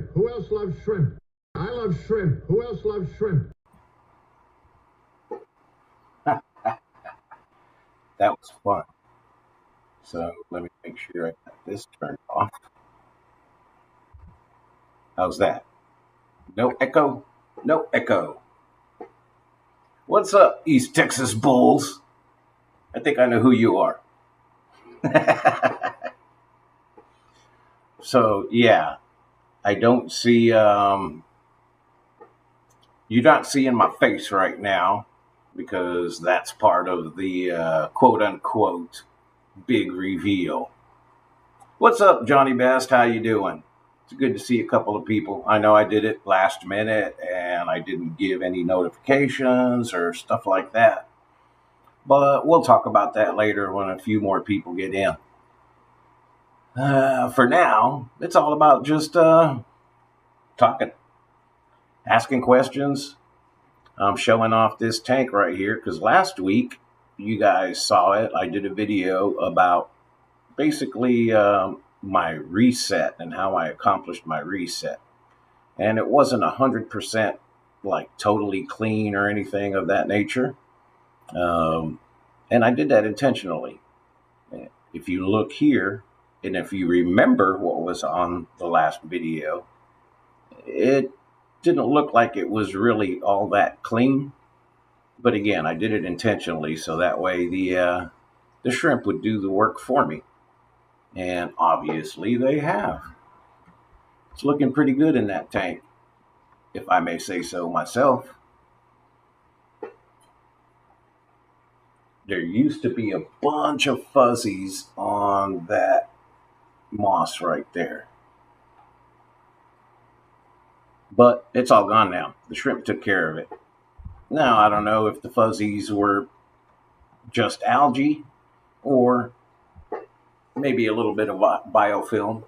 shrimp? Who else loves shrimp? I love shrimp. Who else loves shrimp? That was fun. So let me make sure I got this turned off. How's that? No echo? No echo. What's up, East Texas Bulls? I think I know who you are. So, yeah, I don't see, you're not seeing my face right now because that's part of the quote unquote big reveal. What's up, Johnny Best? How you doing? It's good to see a couple of people. I know I did it last minute and I didn't give any notifications or stuff like that. But we'll talk about that later when a few more people get in. For now, it's all about just talking, asking questions. I'm showing off this tank right here because last week, you guys saw it. I did a video about basically my reset and how I accomplished my reset. And it wasn't 100% like totally clean or anything of that nature. And I did that intentionally. If you look here, and if you remember what was on the last video, it didn't look like it was really all that clean. But again, I did it intentionally so that way the shrimp would do the work for me. And obviously they have. It's looking pretty good in that tank, if I may say so myself. There used to be a bunch of fuzzies on that moss right there. But it's all gone now. The shrimp took care of it. Now, I don't know if the fuzzies were just algae or maybe a little bit of biofilm,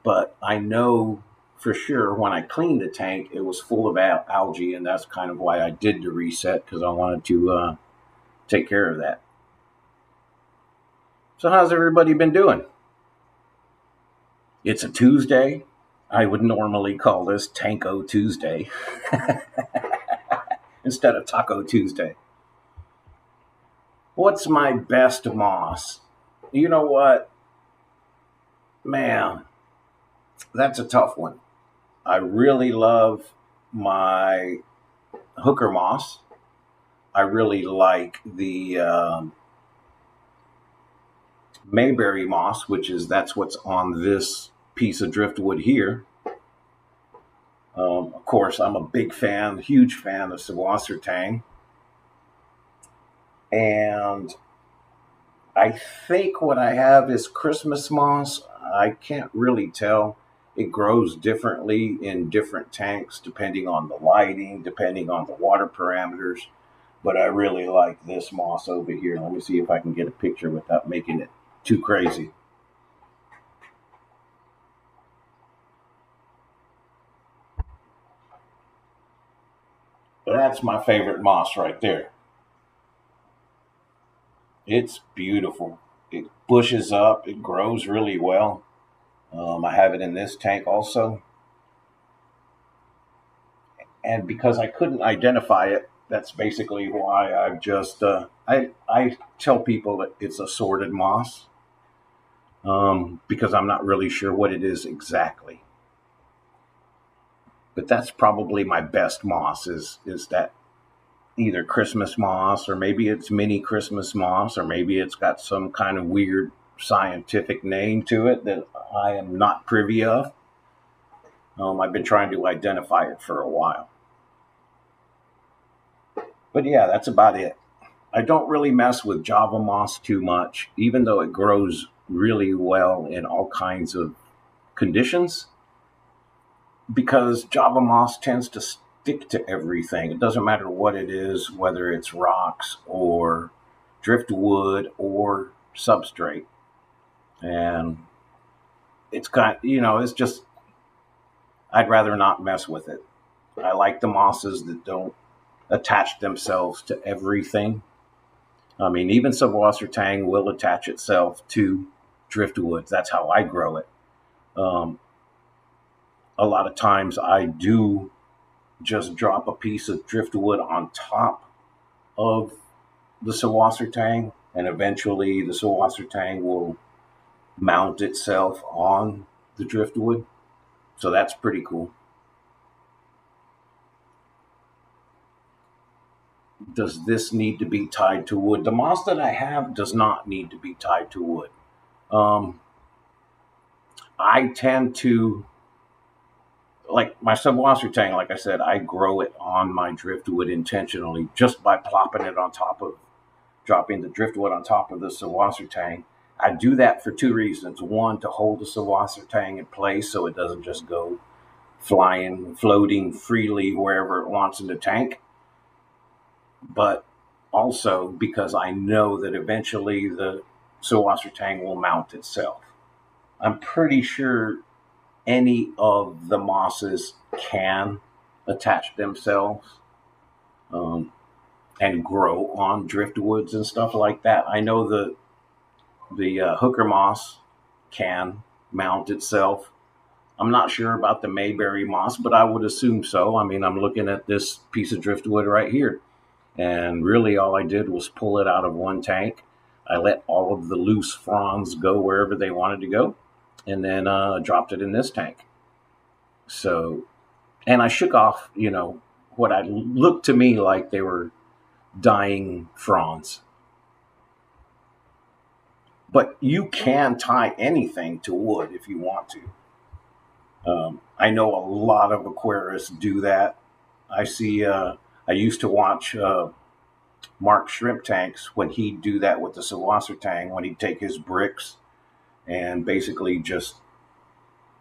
but I know for sure when I cleaned the tank, it was full of algae, and that's kind of why I did the reset, because I wanted to take care of that. So how's everybody been doing? It's a Tuesday. I would normally call this Tanko Tuesday instead of Taco Tuesday. What's my best moss? You know what? Man, that's a tough one. I really love my hooker moss. I really like the Mayberry moss, that's what's on this piece of driftwood here. Of course, I'm a huge fan of Sawassertang. And I think what I have is Christmas moss. I can't really tell. It grows differently in different tanks, depending on the lighting, depending on the water parameters. But I really like this moss over here. Let me see if I can get a picture without making it too crazy. That's my favorite moss right there. It's beautiful. It bushes up. It grows really well. I have it in this tank also. And because I couldn't identify it, that's basically why I've just, I tell people that it's assorted moss because I'm not really sure what it is exactly. But that's probably my best moss is that either Christmas moss, or maybe it's mini Christmas moss, or maybe it's got some kind of weird scientific name to it that I am not privy of. I've been trying to identify it for a while. But yeah, that's about it. I don't really mess with Java moss too much, even though it grows really well in all kinds of conditions, because Java moss tends to stick to everything. It doesn't matter what it is, whether it's rocks or driftwood or substrate. And it's it's just, I'd rather not mess with it. I like the mosses that don't attach themselves to everything. I mean, even Sawassertang will attach itself to driftwood. That's how I grow it. a lot of times I do just drop a piece of driftwood on top of the Sawasser tang, and eventually the Sawasser tang will mount itself on the driftwood. So that's pretty cool. Does this need to be tied to wood? The moss that I have does not need to be tied to wood. I tend to, like my Sawasser tang, like I said, I grow it on my driftwood intentionally just by dropping the driftwood on top of the Sawasser tang. I do that for two reasons. One, to hold the Sawasser tang in place so it doesn't just go flying, floating freely wherever it wants in the tank. But also because I know that eventually the Sawasser tang will mount itself. I'm pretty sure any of the mosses can attach themselves and grow on driftwoods and stuff like that. I know the hooker moss can mount itself. I'm not sure about the Mayberry moss, but I would assume so. I mean, I'm looking at this piece of driftwood right here. And really all I did was pull it out of one tank. I let all of the loose fronds go wherever they wanted to go, and then dropped it in this tank. So, and I shook off, what I looked to me like they were dying fronds. But you can tie anything to wood if you want to. I know a lot of aquarists do that. I used to watch Mark Shrimp Tanks when he'd do that with the Sawasser tang, when he'd take his bricks and basically just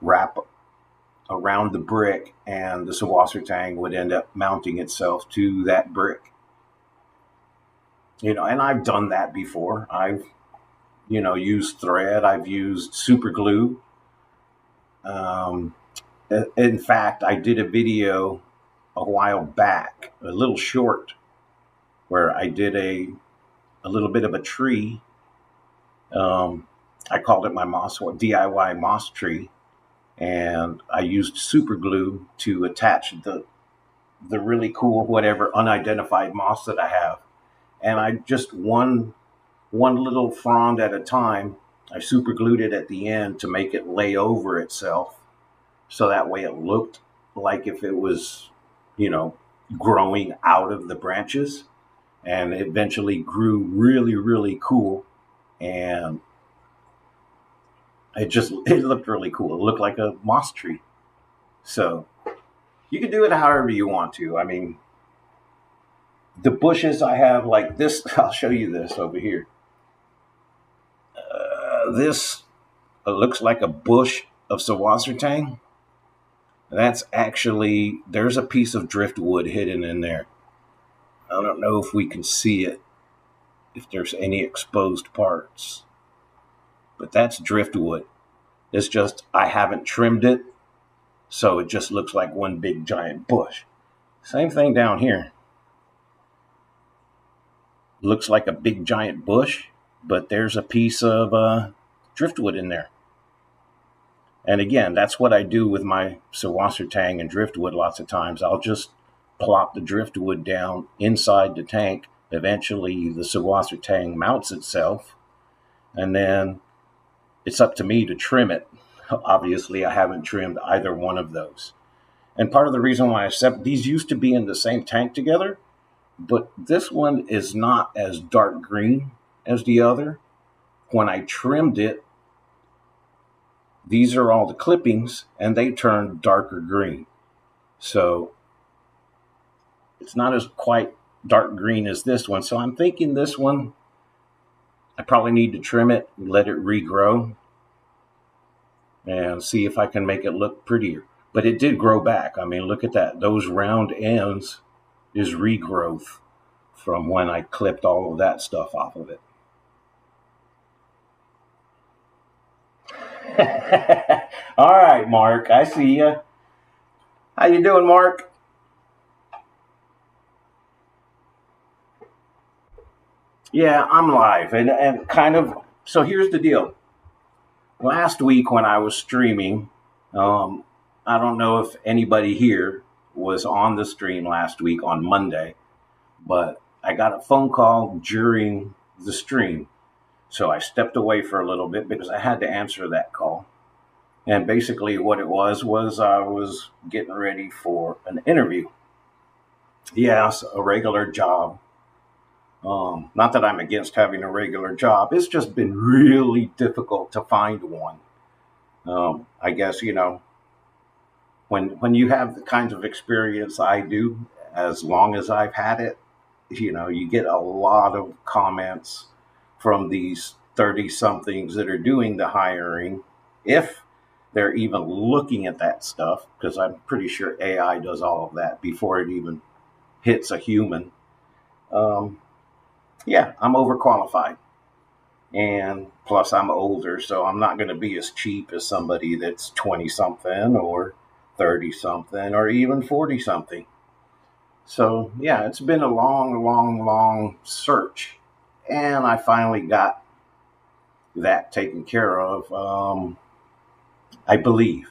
wrap around the brick, and the Sawasser tang would end up mounting itself to that brick. And I've done that before. I've, used thread. I've used super glue. In fact, I did a video a while back, a little short, where I did a little bit of a tree. I called it my DIY moss tree, and I used super glue to attach the really cool whatever unidentified moss that I have, and I just one little frond at a time. I super glued it at the end to make it lay over itself, so that way it looked like if it was, growing out of the branches, and it eventually grew really, really cool. And it looked really cool. It looked like a moss tree. So you can do it however you want to. I mean, the bushes I have like this, I'll show you this over here. This looks like a bush of Sawasser tang. That's actually, there's a piece of driftwood hidden in there. I don't know if we can see it, if there's any exposed parts, but that's driftwood. It's just, I haven't trimmed it, so it just looks like one big giant bush. Same thing down here. Looks like a big giant bush, but there's a piece of driftwood in there. And again, that's what I do with my Sawasser tang and driftwood lots of times. I'll just plop the driftwood down inside the tank. Eventually, the Sawasser tang mounts itself, and then it's up to me to trim it. Obviously, I haven't trimmed either one of those. And part of the reason why these used to be in the same tank together, but this one is not as dark green as the other. When I trimmed it, these are all the clippings, and they turned darker green. So it's not as quite dark green as this one. So I'm thinking this one, I probably need to trim it, let it regrow, and see if I can make it look prettier. But it did grow back. I mean, look at that. Those round ends is regrowth from when I clipped all of that stuff off of it. All right, Mark, I see you. How you doing, Mark? Yeah, I'm live, and kind of, so here's the deal. Last week when I was streaming, I don't know if anybody here was on the stream last week on Monday, but I got a phone call during the stream. So I stepped away for a little bit because I had to answer that call. And basically what it was I was getting ready for an interview. Yes, a regular job. Not that I'm against having a regular job. It's just been really difficult to find one. I guess, when you have the kinds of experience I do, as long as I've had it, you get a lot of comments from these 30 somethings that are doing the hiring, if they're even looking at that stuff, because I'm pretty sure AI does all of that before it even hits a human. Yeah, I'm overqualified. And plus, I'm older, so I'm not going to be as cheap as somebody that's 20 something or 30 something or even 40 something. So, yeah, it's been a long search. And I finally got that taken care of. I believe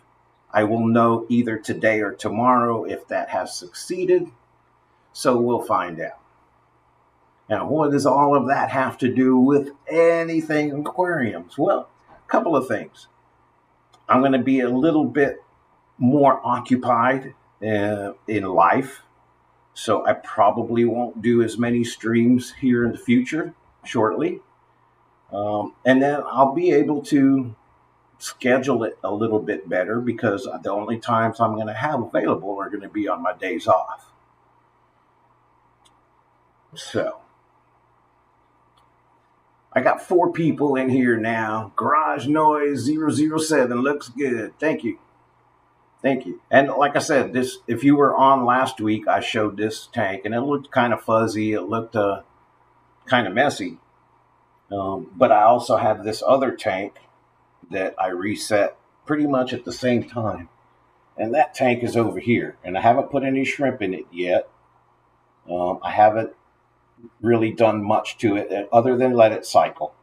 I will know either today or tomorrow if that has succeeded. So we'll find out. Now, what does all of that have to do with anything aquariums? Well, a couple of things. I'm going to be a little bit more occupied in life, so I probably won't do as many streams here in the future shortly. And then I'll be able to schedule it a little bit better because the only times I'm going to have available are going to be on my days off. So I got 4 people in here now. Garage Noise 007 looks good. Thank you. Thank you. And like I said, this, if you were on last week, I showed this tank and it looked kind of fuzzy. It looked kind of messy. But I also have this other tank that I reset pretty much at the same time. And that tank is over here. And I haven't put any shrimp in it yet. I haven't really done much to it other than let it cycle.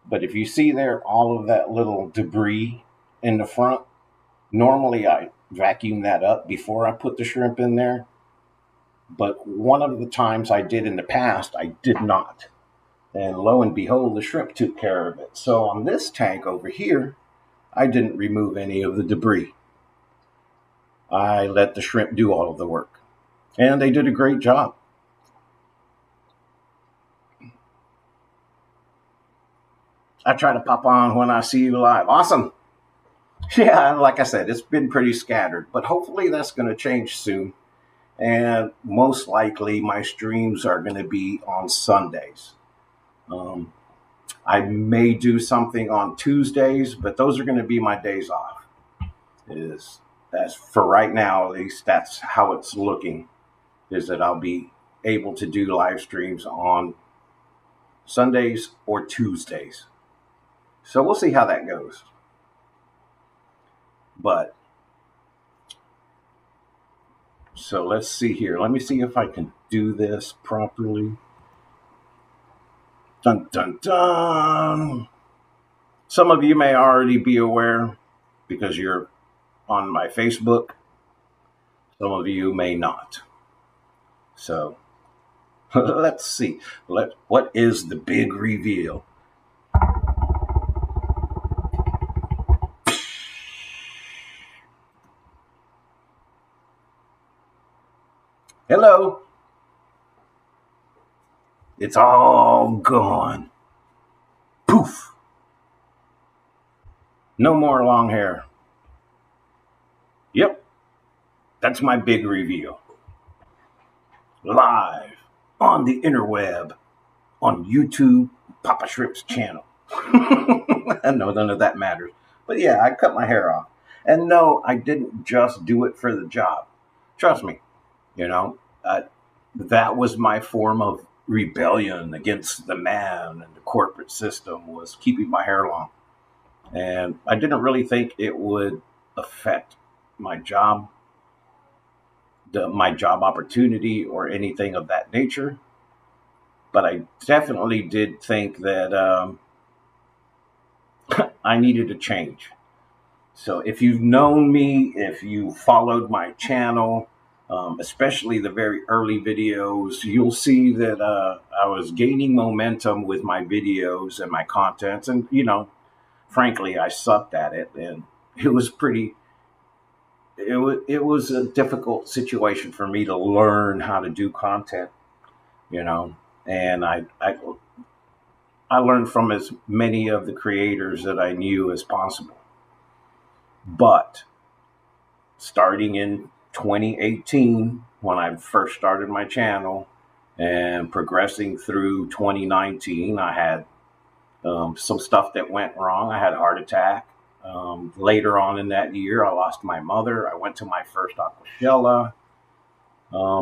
But if you see there all of that little debris in the front, normally I vacuum that up before I put the shrimp in there. But one of the times I did in the past, I did not. And lo and behold, the shrimp took care of it. So on this tank over here, I didn't remove any of the debris. I let the shrimp do all of the work. And they did a great job. I try to pop on when I see you live. Awesome. Yeah, like I said, it's been pretty scattered, but hopefully that's going to change soon. And most likely my streams are going to be on Sundays. I may do something on Tuesdays, but those are going to be my days off. That's for right now, at least that's how it's looking, is that I'll be able to do live streams on Sundays or Tuesdays. So we'll see how that goes. But, so let's see here. Let me see if I can do this properly. Dun, dun, dun. Some of you may already be aware because you're on my Facebook. Some of you may not. So let's see. What is the big reveal? Hello. It's all gone. Poof. No more long hair. Yep. That's my big reveal. Live on the interweb on YouTube, Papa Shrimp's channel. I know none of that matters. But yeah, I cut my hair off. And no, I didn't just do it for the job. Trust me, that was my form of rebellion against the man and the corporate system, was keeping my hair long. And I didn't really think it would affect my job, my job opportunity or anything of that nature. But I definitely did think that I needed a change. So if you've known me, if you followed my channel, especially the very early videos, you'll see that I was gaining momentum with my videos and my contents. And, frankly, I sucked at it. And it was it was a difficult situation for me to learn how to do content, and I learned from as many of the creators that I knew as possible. But starting in 2018, when I first started my channel, and progressing through 2019, I had some stuff that went wrong. I had a heart attack. Later on in that year, I lost my mother. I went to my first Aquashella.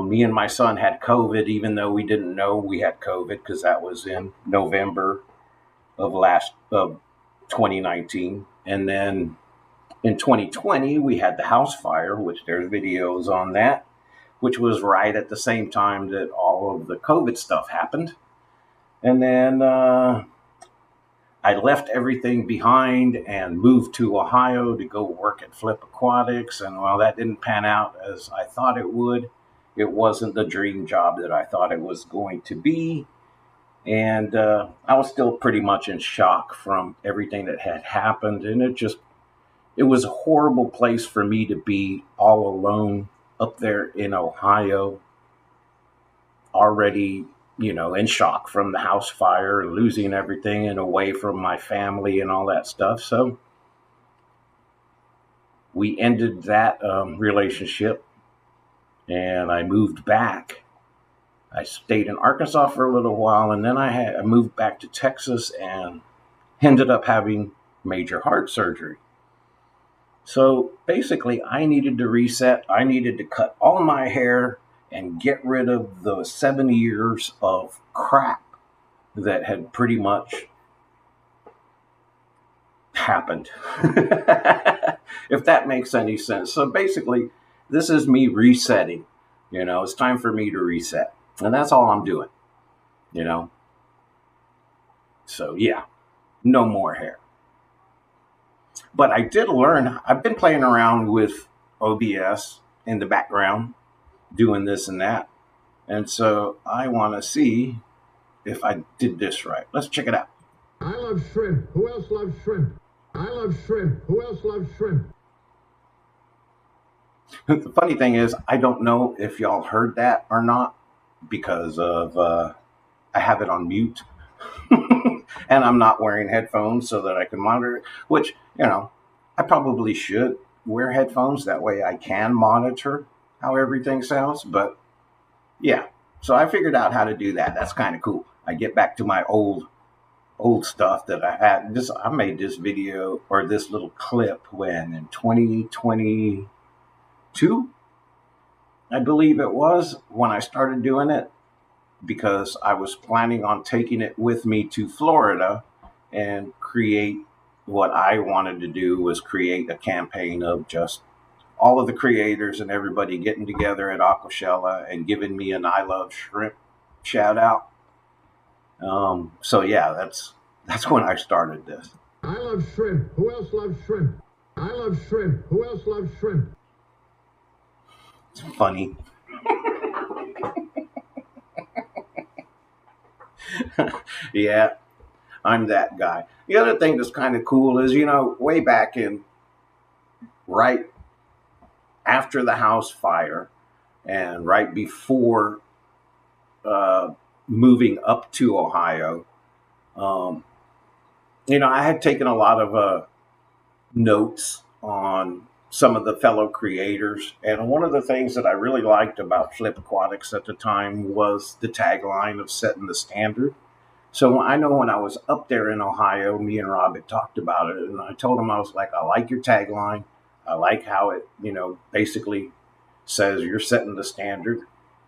Me and my son had COVID, even though we didn't know we had COVID, because that was in November of 2019. And then in 2020, we had the house fire, which there's videos on that, which was right at the same time that all of the COVID stuff happened. And then I left everything behind and moved to Ohio to go work at Flip Aquatics. And while that didn't pan out as I thought it would, it wasn't the dream job that I thought it was going to be. And I was still pretty much in shock from everything that had happened. And it was a horrible place for me to be all alone up there in Ohio, already, in shock from the house fire and losing everything and away from my family and all that stuff. So we ended that relationship, and I moved back. I stayed in Arkansas for a little while, and then I moved back to Texas and ended up having major heart surgery. So basically, I needed to reset. I needed to cut all my hair and get rid of the 7 years of crap that had pretty much happened. If that makes any sense. So basically, this is me resetting. It's time for me to reset. And that's all I'm doing. So yeah, no more hair. But I did learn, I've been playing around with OBS in the background, doing this and that. And so I want to see if I did this right. Let's check it out. I love shrimp. Who else loves shrimp? I love shrimp. Who else loves shrimp? The funny thing is, I don't know if y'all heard that or not, because of I have it on mute. And I'm not wearing headphones so that I can monitor it, which, I probably should wear headphones. That way I can monitor how everything sounds. But yeah, so I figured out how to do that. That's kind of cool. I get back to my old stuff that I had. I made this video, or this little clip, when in 2022, I believe it was, when I started doing it, because I was planning on taking it with me to Florida and create what I wanted to do, was create a campaign of just all of the creators and everybody getting together at Aquashella and giving me an I Love Shrimp shout out. So yeah, that's when I started this. I love shrimp. Who else loves shrimp? I love shrimp. Who else loves shrimp? It's funny. Yeah, I'm that guy. The other thing that's kind of cool is, way back in, right after the house fire and right before moving up to Ohio, I had taken a lot of notes on some of the fellow creators. And one of the things that I really liked about Flip Aquatics at the time was the tagline of setting the standard. So I know when I was up there in Ohio, me and Rob had talked about it, and I told him, I was like, I like your tagline. I like how it, basically says you're setting the standard.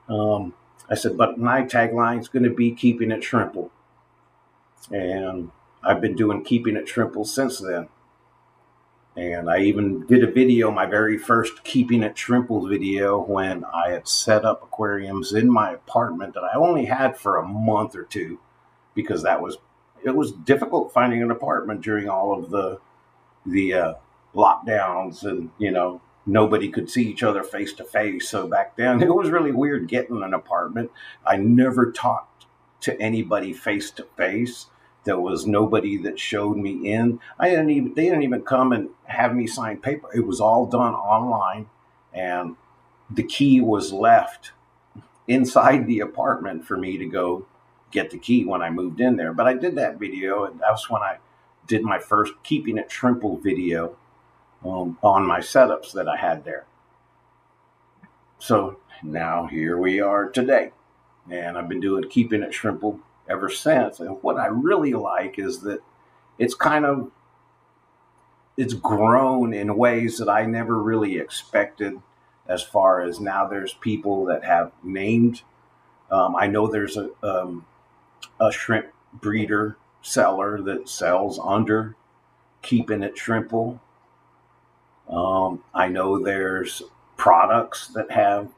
I said, but my tagline is going to be keeping it shrimple. And I've been doing keeping it shrimple since then. And I even did a video, my very first Keeping It Shrimple video, when I had set up aquariums in my apartment that I only had for a month or two, because it was difficult finding an apartment during all of the lockdowns and, nobody could see each other face to face. So back then it was really weird getting an apartment. I never talked to anybody face to face. There was nobody that showed me in. They didn't even come and have me sign paper. It was all done online, and the key was left inside the apartment for me to go get the key when I moved in there. But I did that video, and that was when I did my first Keeping It Shrimple video on my setups that I had there. So now here we are today, and I've been doing Keeping It Shrimple ever since. And what I really like is that it's grown in ways that I never really expected. As far as now, there's people that have named. I know there's a shrimp breeder seller that sells under Keeping It Shrimple. I know there's products that have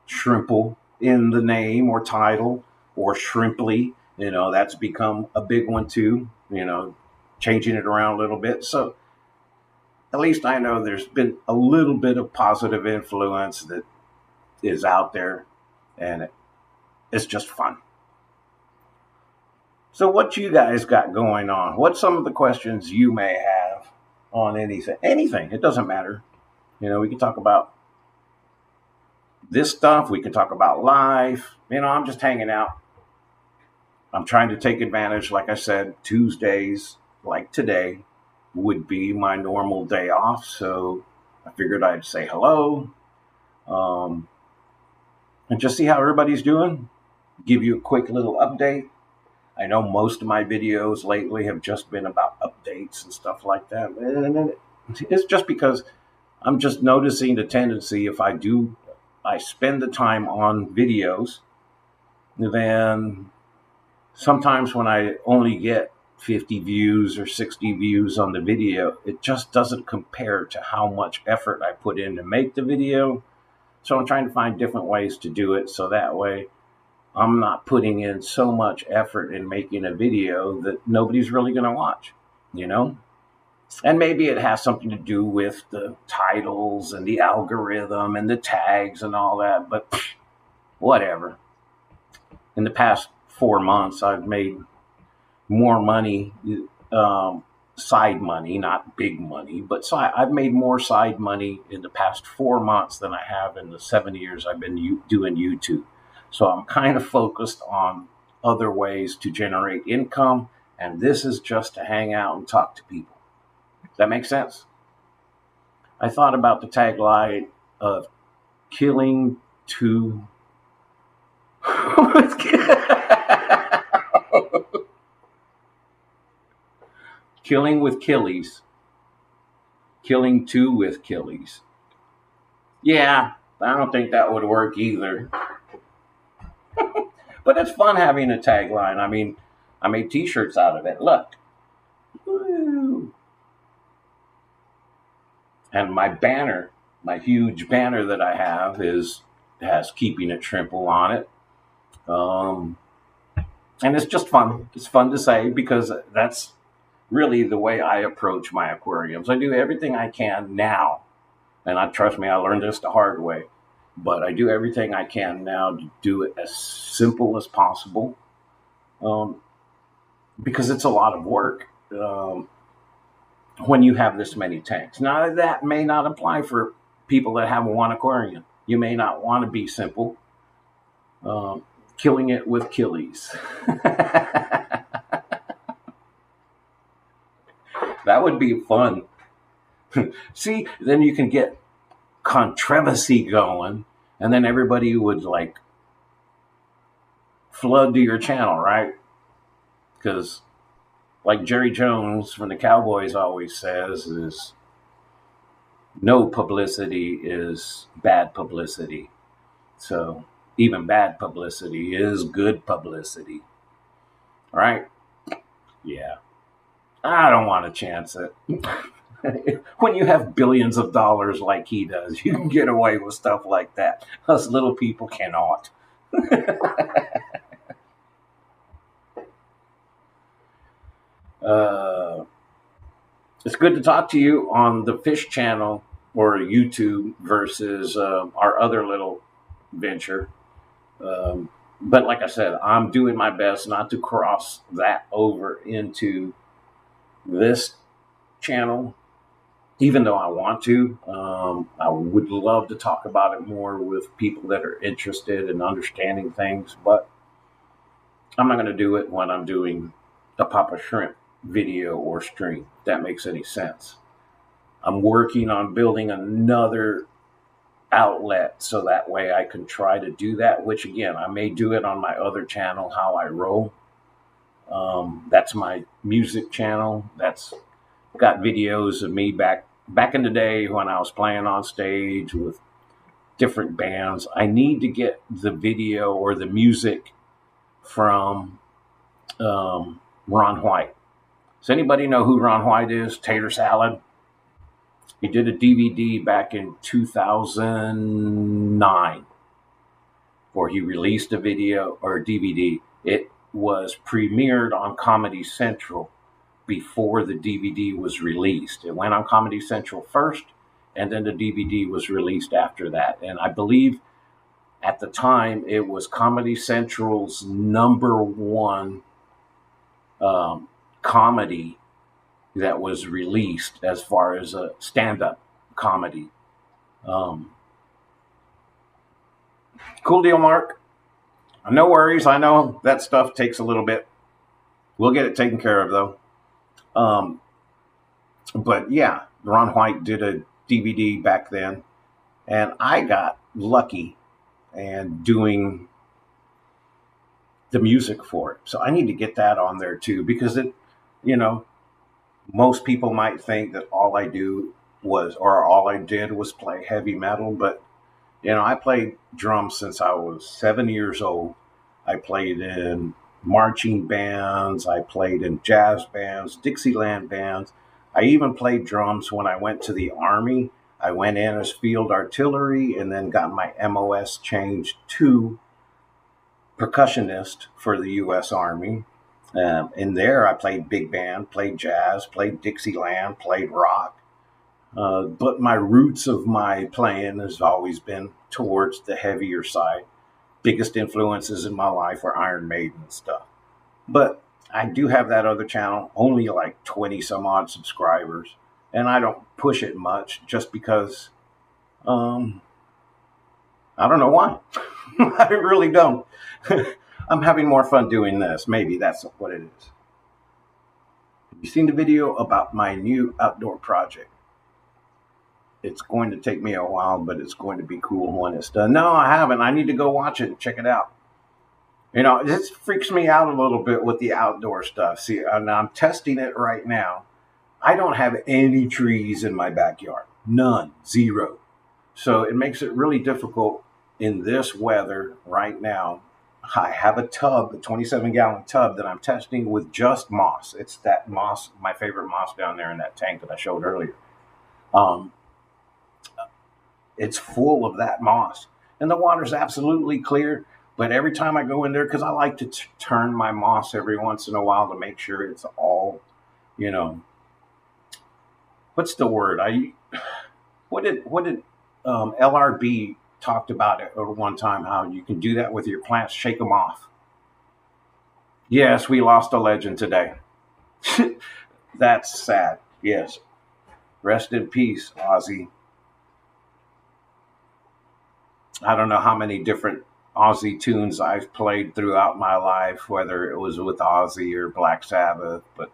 Shrimple in the name or title, or Shrimply. That's become a big one too, changing it around a little bit. So at least I know there's been a little bit of positive influence that is out there, and it's just fun. So what you guys got going on? What's some of the questions you may have on anything? Anything. It doesn't matter. We can talk about this stuff. We can talk about life. I'm just hanging out. I'm trying to take advantage. Like I said, Tuesdays, like today, would be my normal day off. So I figured I'd say hello, and just see how everybody's doing. Give you a quick little update. I know most of my videos lately have just been about updates and stuff like that. And it's just because I'm just noticing the tendency, if I spend the time on videos, then sometimes when I only get 50 views or 60 views on the video, it just doesn't compare to how much effort I put in to make the video. So I'm trying to find different ways to do it, so that way I'm not putting in so much effort in making a video that nobody's really going to watch, And maybe it has something to do with the titles and the algorithm and the tags and all that, but whatever. In the past 4 months, I've made more money, side money, not big money, but I've made more side money in the past 4 months than I have in the 7 years I've been doing YouTube. So I'm kind of focused on other ways to generate income, and this is just to hang out and talk to people. Does that make sense? I thought about the tagline of killing two killing with killies. Killing two with killies. Yeah, I don't think that would work either. But it's fun having a tagline. I mean, I made t-shirts out of it. Look. Woo. And my banner, my huge banner that I have has Keeping It Shrimple on it. And it's just fun. It's fun to say because that's really the way I approach my aquariums. I do everything I can now. And trust me, I learned this the hard way. But I do everything I can now to do it as simple as possible, because it's a lot of work when you have this many tanks. Now, that may not apply for people that have one aquarium. You may not want to be simple. Killing it with killies. That would be fun. See, then you can get controversy going, and then everybody would flood to your channel, right? Because like Jerry Jones from the Cowboys always says, is no publicity is bad publicity. So even bad publicity is good publicity, right? Yeah, I don't want to chance it. When you have billions of dollars like he does, you can get away with stuff like that. Us little people cannot. It's good to talk to you on the fish channel or YouTube versus our other little venture. But like I said, I'm doing my best not to cross that over into this channel, even though I want to. I would love to talk about it more with people that are interested in understanding things, but I'm not going to do it when I'm doing a Papa Shrimp video or stream, if that makes any sense. I'm working on building another outlet so that way I can try to do that, which again, I may do it on my other channel, How I Roll. That's my music channel. That's got videos of me back in the day when I was playing on stage with different bands. I need to get the video or the music from Ron White. Does anybody know who Ron White is? Tater Salad. He did a DVD back in 2009 where he released a video or a DVD. It was premiered on Comedy Central before the DVD was released. It went on Comedy Central first, and then the DVD was released after that. And I believe at the time it was Comedy Central's #1 comedy that was released as far as a stand-up comedy. Cool deal, Mark. No worries. I know that stuff takes a little bit. We'll get it taken care of, though. But yeah, Ron White did a DVD back then, and I got lucky and doing the music for it. So I need to get that on there too, because it, most people might think that all I did was play heavy metal, but I played drums since I was 7 years old. I played in marching bands. I played in jazz bands, Dixieland bands. I even played drums when I went to the Army. I went in as field artillery and then got my MOS changed to percussionist for the U.S. Army. In there, I played big band, played jazz, played Dixieland, played rock. But my roots of my playing has always been towards the heavier side. Biggest influences in my life were Iron Maiden and stuff. But I do have that other channel, only like 20 some odd subscribers. And I don't push it much just because I don't know why. I really don't. I'm having more fun doing this. Maybe that's what it is. Have you seen the video about my new outdoor project? It's going to take me a while, but it's going to be cool when it's done. No, I haven't. I need to go watch it and check it out. This freaks me out a little bit with the outdoor stuff. See, and I'm testing it right now. I don't have any trees in my backyard. None. Zero. So it makes it really difficult in this weather right now. I have a tub, a 27-gallon tub that I'm testing with just moss. It's that moss, my favorite moss down there in that tank that I showed earlier. It's full of that moss. And the water's absolutely clear. But every time I go in there, because I like to turn my moss every once in a while to make sure it's all, what's the word? What did LRB talked about it over one time, how you can do that with your plants, shake them off. Yes, we lost a legend today. That's sad. Yes. Rest in peace, Ozzy. I don't know how many different Ozzy tunes I've played throughout my life, whether it was with Ozzy or Black Sabbath, but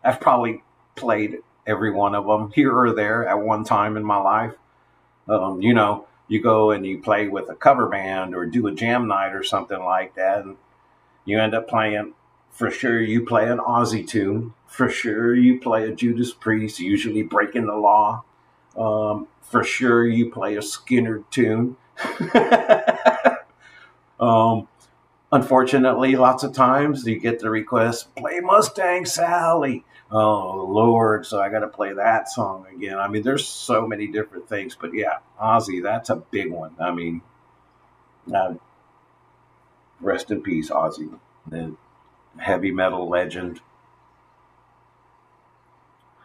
I've probably played every one of them here or there at one time in my life. You go and you play with a cover band or do a jam night or something like that, and you end up playing, for sure you play an Ozzy tune, for sure you play a Judas Priest, usually Breaking the Law, for sure you play a Skinner tune. Unfortunately, lots of times you get the request, play Mustang Sally. Oh, Lord, so I got to play that song again. I mean, there's so many different things. But yeah, Ozzy, that's a big one. I mean, rest in peace, Ozzy, the heavy metal legend.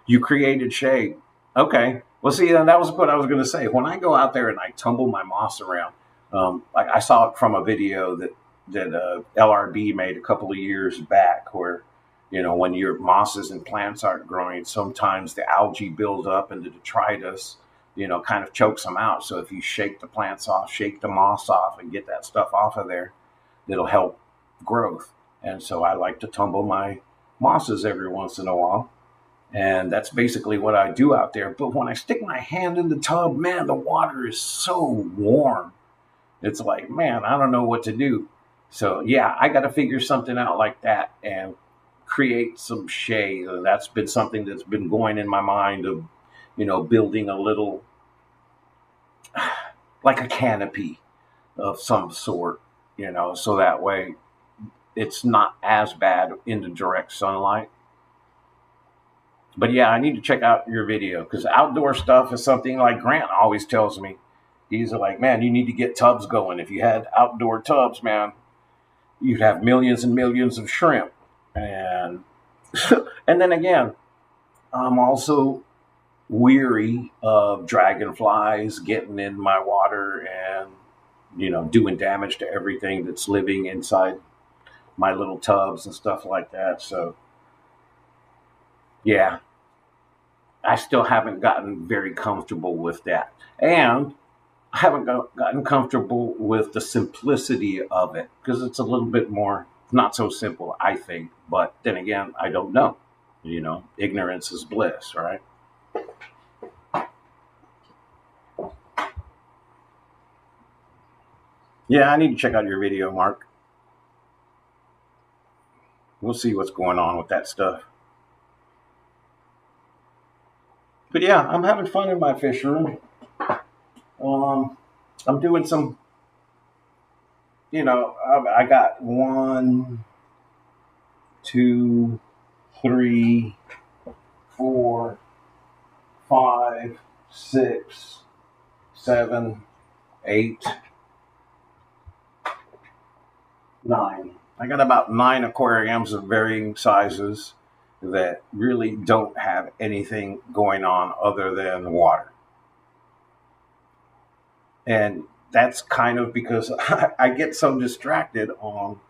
You created shade. Okay. Well, see, that was what I was going to say. When I go out there and I tumble my moss around, like I saw it from a video that LRB made a couple of years back, where when your mosses and plants aren't growing, sometimes the algae build up and the detritus, kind of chokes them out. So if you shake the plants off, shake the moss off, and get that stuff off of there, it'll help growth. And so I like to tumble my mosses every once in a while. And that's basically what I do out there. But when I stick my hand in the tub, man, the water is so warm. It's like, man, I don't know what to do. So, yeah, I got to figure something out like that and create some shade. That's been something that's been going in my mind of, building a little, like a canopy of some sort, so that way it's not as bad in the direct sunlight. But yeah, I need to check out your video, because outdoor stuff is something like Grant always tells me. He's like, man, you need to get tubs going. If you had outdoor tubs, man, you'd have millions and millions of shrimp. And and then again, I'm also weary of dragonflies getting in my water and doing damage to everything that's living inside my little tubs and stuff like that. So yeah, I still haven't gotten very comfortable with that. And I haven't gotten comfortable with the simplicity of it, because it's a little bit more, not so simple, I think. But then again, I don't know. Ignorance is bliss, right? Yeah, I need to check out your video, Mark. We'll see what's going on with that stuff. But yeah, I'm having fun in my fish room. I'm doing some, I got 1, 2, 3, 4, 5, 6, 7, 8, 9. I got about 9 aquariums of varying sizes that really don't have anything going on other than water. And that's kind of because I get so distracted on,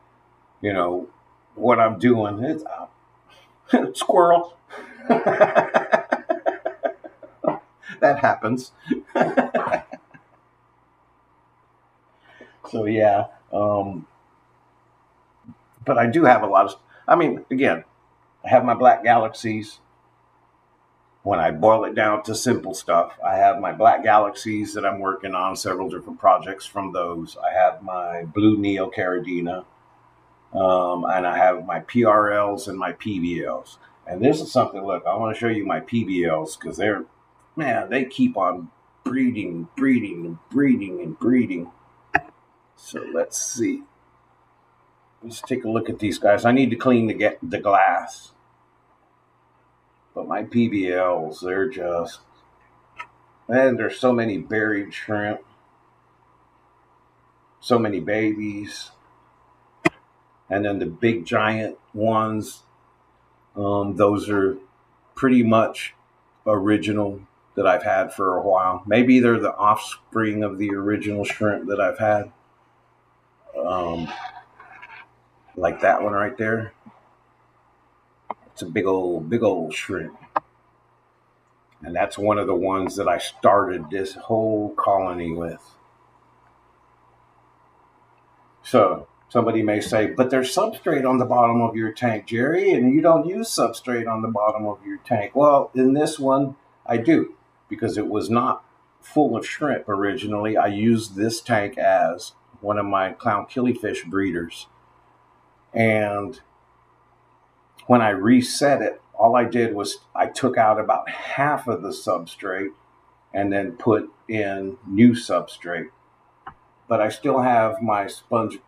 what I'm doing. It's squirrel. That happens. So yeah, but I do have a lot of. Again, I have my black galaxies. When I boil it down to simple stuff, I have my black galaxies that I'm working on, several different projects from those. I have my blue neocaridina, and I have my PRLs and my PBLs. And this is something, look, I want to show you my PBLs, because they keep on breeding, breeding, breeding, and breeding. So let's see. Let's take a look at these guys. I need to clean the glass. But my PBLs, they're just, man, there's so many buried shrimp, so many babies, and then the big giant ones, those are pretty much original that I've had for a while. Maybe they're the offspring of the original shrimp that I've had, like that one right there. It's a big old shrimp. And that's one of the ones that I started this whole colony with. So somebody may say, but there's substrate on the bottom of your tank, Jerry, and you don't use substrate on the bottom of your tank. Well, in this one, I do, because it was not full of shrimp originally. I used this tank as one of my clown killifish breeders. And when I reset it, all I did was I took out about half of the substrate and then put in new substrate. But I still have my sponge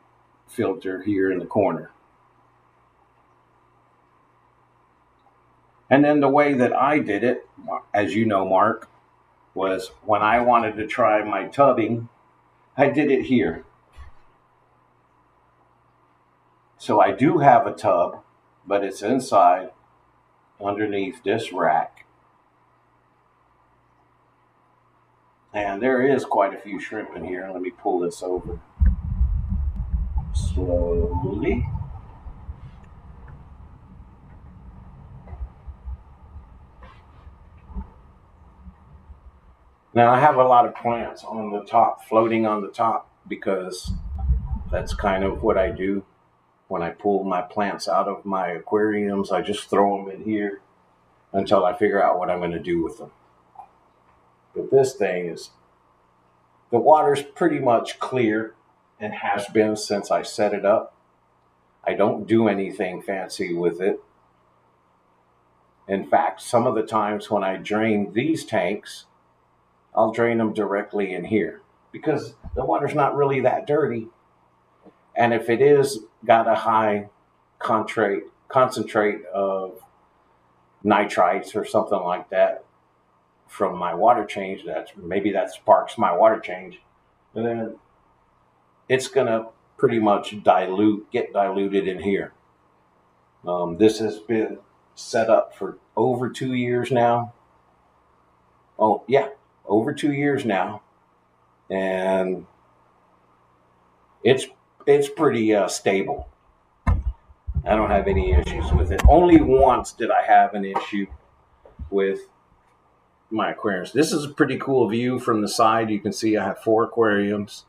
filter here in the corner. And then the way that I did it, as you know, Mark, was when I wanted to try my tubbing, I did it here. So I do have a tub, but it's inside underneath this rack. And there is quite a few shrimp in here. Let me pull this over slowly. Now I have a lot of plants on the top, floating on the top, because that's kind of what I do. When I pull my plants out of my aquariums, I just throw them in here until I figure out what I'm going to do with them. But this thing is, the water's pretty much clear and has been since I set it up. I don't do anything fancy with it. In fact, some of the times when I drain these tanks, I'll drain them directly in here because the water's not really that dirty. And if it is got a high concentrate of nitrites or something like that from my water change, maybe that sparks my water change, and then it's gonna pretty much get diluted in here. This has been set up for over 2 years now. Oh yeah, over 2 years now, and it's pretty stable. I don't have any issues with it. Only once did I have an issue with my aquariums. This is a pretty cool view from the side. You can see I have 4 aquariums.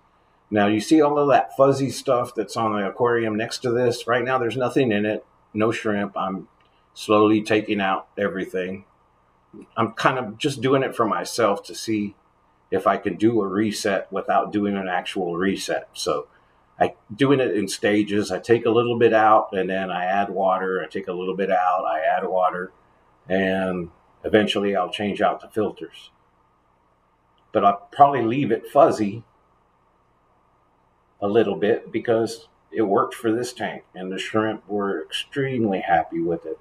Now you see all of that fuzzy stuff that's on the aquarium next to this. Right now there's nothing in it, no shrimp. I'm slowly taking out everything. I'm kind of just doing it for myself to see if I can do a reset without doing an actual reset. So I'm doing it in stages. I take a little bit out and then I add water. I take a little bit out, I add water, and eventually I'll change out the filters. But I'll probably leave it fuzzy a little bit because it worked for this tank and the shrimp were extremely happy with it.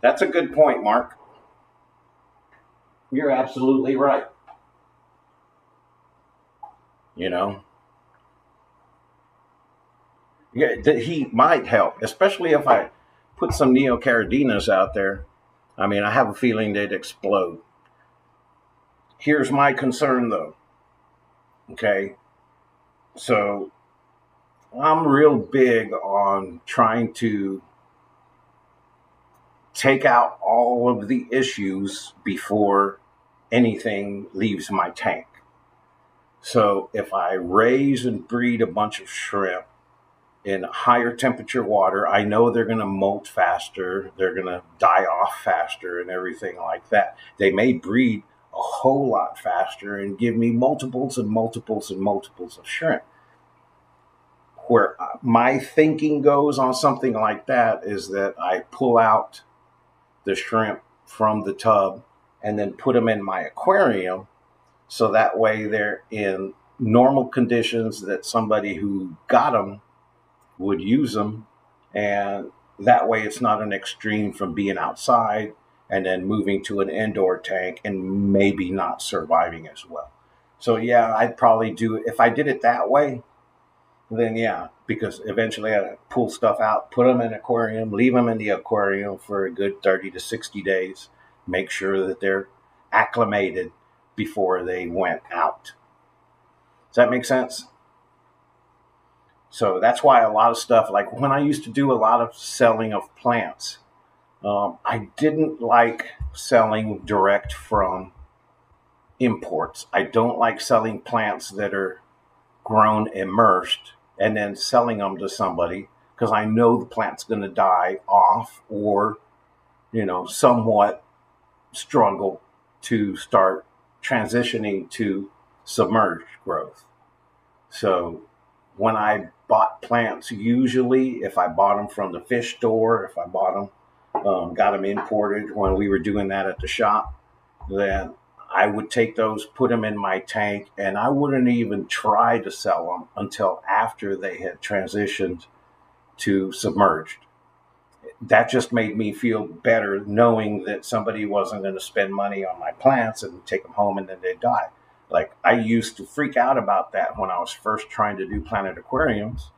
That's a good point, Mark. You're absolutely right. You know, yeah, the heat might help, especially if I put some neocardinas out there. I mean, I have a feeling they'd explode. Here's my concern, though. Okay, so I'm real big on trying to take out all of the issues before anything leaves my tank. So if I raise and breed a bunch of shrimp in higher temperature water, I know they're going to molt faster, they're going to die off faster and everything like that. They may breed a whole lot faster and give me multiples and multiples and multiples of shrimp. Where my thinking goes on something like that is that I pull out the shrimp from the tub and then put them in my aquarium, so that way they're in normal conditions that somebody who got them would use them, and that way it's not an extreme from being outside and then moving to an indoor tank and maybe not surviving as well. So yeah, I'd probably do it if I did it that way. Then yeah, because eventually I pull stuff out, put them in an aquarium, leave them in the aquarium for a good 30 to 60 days, make sure that they're acclimated before they went out. Does that make sense? So that's why a lot of stuff, like when I used to do a lot of selling of plants, I didn't like selling direct from imports. I don't like selling plants that are grown immersed and then selling them to somebody, because I know the plant's going to die off or, somewhat struggle to start transitioning to submerged growth. So when I bought plants, usually if I bought them from the fish store, if I bought them, got them imported when we were doing that at the shop, then I would take those, put them in my tank, and I wouldn't even try to sell them until after they had transitioned to submerged. That just made me feel better knowing that somebody wasn't going to spend money on my plants and take them home and then they'd die. Like, I used to freak out about that when I was first trying to do Planet Aquariums,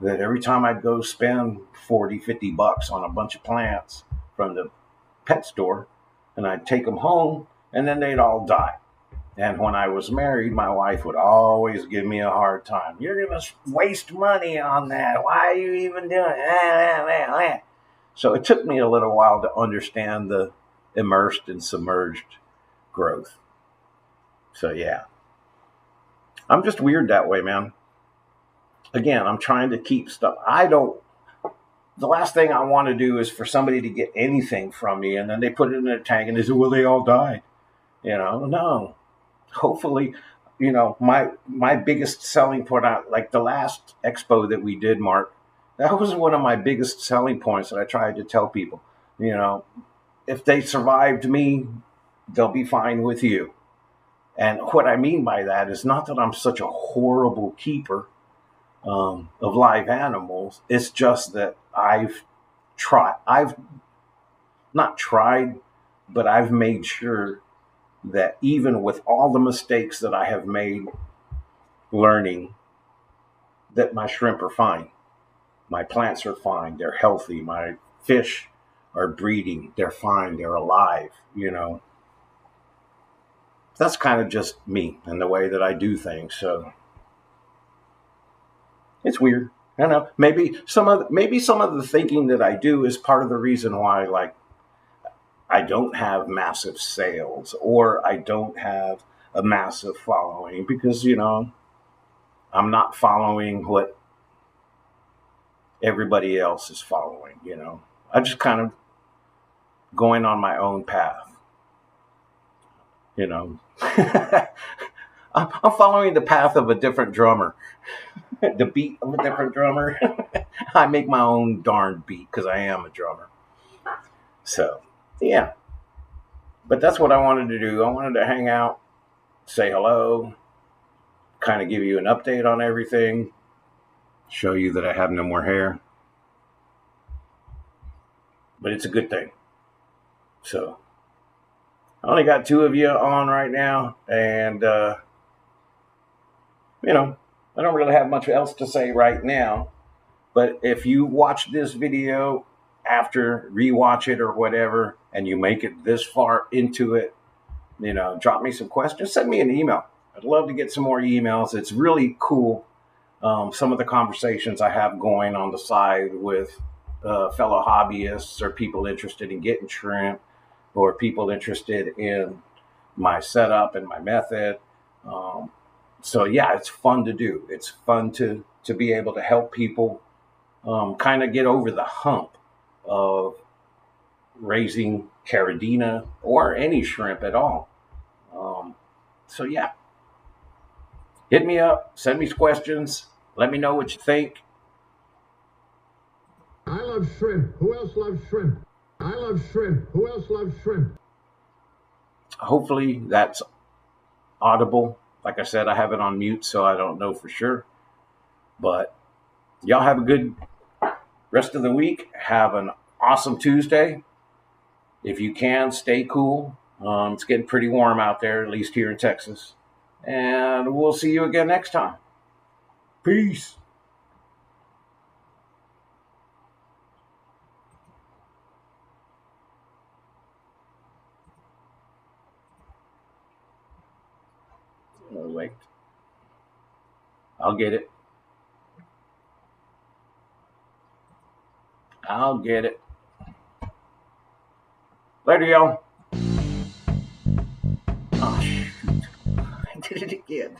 that every time I'd go spend $40, $50 on a bunch of plants, from the pet store, and I'd take them home, and then they'd all die. And when I was married, my wife would always give me a hard time. You're going to waste money on that. Why are you even doing it? So it took me a little while to understand the immersed and submerged growth. So yeah, I'm just weird that way, man. Again, I'm trying to keep stuff. The last thing I want to do is for somebody to get anything from me, and then they put it in a tank and they say, well, they all died. No. Hopefully, my biggest selling point, like the last expo that we did, Mark, that was one of my biggest selling points that I tried to tell people. If they survived me, they'll be fine with you. And what I mean by that is not that I'm such a horrible keeper of live animals. It's just that I've not tried, but I've made sure that even with all the mistakes that I have made learning, that my shrimp are fine. My plants are fine. They're healthy. My fish are breeding. They're fine. They're alive. That's kind of just me and the way that I do things. So it's weird. I don't know. Maybe some of the thinking that I do is part of the reason why, like, I don't have massive sales or I don't have a massive following because, I'm not following what everybody else is following. I'm just kind of going on my own path. I'm following the path of a different drummer, the beat of a different drummer. I make my own darn beat because I am a drummer. So, yeah. But that's what I wanted to do. I wanted to hang out, say hello, kind of give you an update on everything, show you that I have no more hair. But it's a good thing. So, I only got 2 of you on right now, and, I don't really have much else to say right now. But if you watch this video after, rewatch it or whatever, and you make it this far into it, drop me some questions, send me an email. I'd love to get some more emails. It's really cool. Some of the conversations I have going on the side with fellow hobbyists or people interested in getting shrimp or people interested in my setup and my method. So yeah, it's fun to do. It's fun to be able to help people kind of get over the hump of raising caridina or any shrimp at all. So yeah, hit me up, send me questions, let me know what you think. I love shrimp. Who else loves shrimp? I love shrimp. Who else loves shrimp? Hopefully that's audible. Like I said, I have it on mute, so I don't know for sure. But y'all have a good rest of the week. Have an awesome Tuesday. If you can, stay cool. It's getting pretty warm out there, at least here in Texas. And we'll see you again next time. Peace. Oh, wait. I'll get it. Later, y'all. Oh, shoot. I did it again.